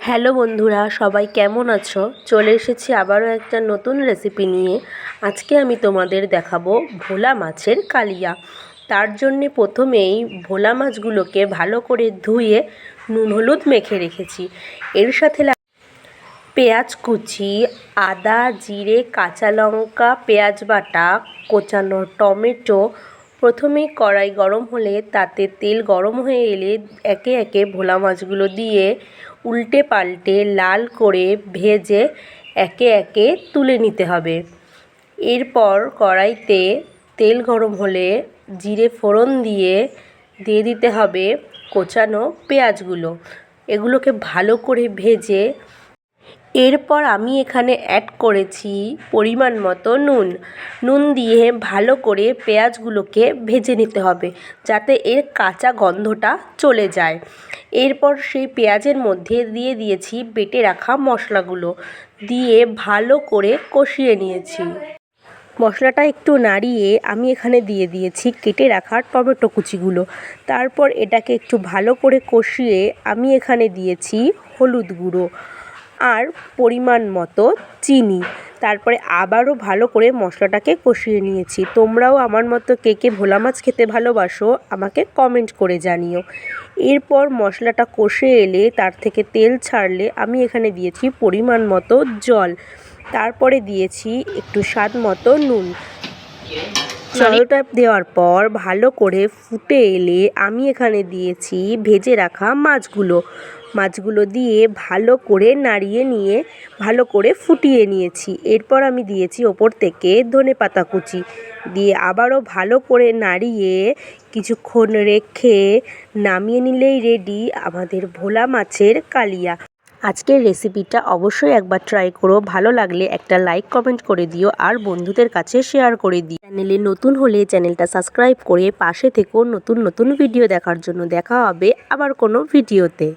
Hello বন্ধুরা, সবাই কেমন আছো? চলে এসেছি আবারও একটা নতুন রেসিপি নিয়ে। আজকে আমি তোমাদের দেখাবো ভোলা মাছের কালিয়া। তার জন্যে প্রথমেই ভোলা মাছগুলোকে ভালো করে ধুয়ে নুন হলুদ মেখে রেখেছি। এর সাথে পেঁয়াজ কুচি, আদা জিরে কাঁচা লঙ্কা পেঁয়াজ বাটা, কোচানো টমেটো। প্রথমে কড়াই গরম হলে তাতে তেল গরম হয়ে এলে একে একে ভোলা মাছগুলো দিয়ে উল্টে পাল্টে লাল করে ভেজে একে একে তুলে নিতে হবে। এরপর কড়াইতে তেল গরম হলে জিরে ফোড়ন দিয়ে দিতে হবে কোচানো পেঁয়াজগুলো। এগুলোকে ভালো করে ভেজে এরপর আমি এখানে অ্যাড করেছি পরিমাণ মতো নুন দিয়ে ভালো করে পেঁয়াজগুলোকে ভেজে নিতে হবে যাতে এর কাঁচা গন্ধটা চলে যায়। এরপর সেই পেঁয়াজের মধ্যে দিয়ে দিয়েছি বেটে রাখা মশলাগুলো, দিয়ে ভালো করে কষিয়ে নিয়েছি। মশলাটা একটু নাড়িয়ে আমি এখানে দিয়ে দিয়েছি কেটে রাখা টমেটো কুচিগুলো। তারপর এটাকে একটু ভালো করে কষিয়ে আমি এখানে দিয়েছি হলুদ গুঁড়ো আর পরিমাণ মতো চিনি। তারপরে আবারও ভালো করে মশলাটাকে কষিয়ে নিয়েছি। তোমরাও আমার মতো কে কে ভোলা মাছ খেতে ভালোবাসো আমাকে কমেন্ট করে জানিও। এরপর মশলাটা কষে এলে তার থেকে তেল ছাড়লে আমি এখানে দিয়েছি পরিমাণ মতো জল। তারপরে দিয়েছি একটু স্বাদ মতো নুন। জলটা দেওয়ার পর ভালো করে ফুটে এলে আমি এখানে দিয়েছি ভেজে রাখা মাছগুলো দিয়ে ভালো করে নাড়িয়ে নিয়ে ভালো করে ফুটিয়ে নিয়েছি। এরপর আমি দিয়েছি ওপর থেকে ধনেপাতা কুচি দিয়ে আবারও ভালো করে নাড়িয়ে কিছুক্ষণ রেখে নামিয়ে নিলেই রেডি আমাদের ভোলা মাছের কালিয়া। আজকের রেসিপিটা অবশ্যই একবার ট্রাই করো। ভালো লাগলে একটা লাইক কমেন্ট করে দিও আর বন্ধুদের কাছে শেয়ার করে দিও। চ্যানেলে নতুন হলে চ্যানেলটা সাবস্ক্রাইব করে পাশে থেকো নতুন নতুন ভিডিও দেখার জন্য। দেখা হবে আবার কোনো ভিডিওতে।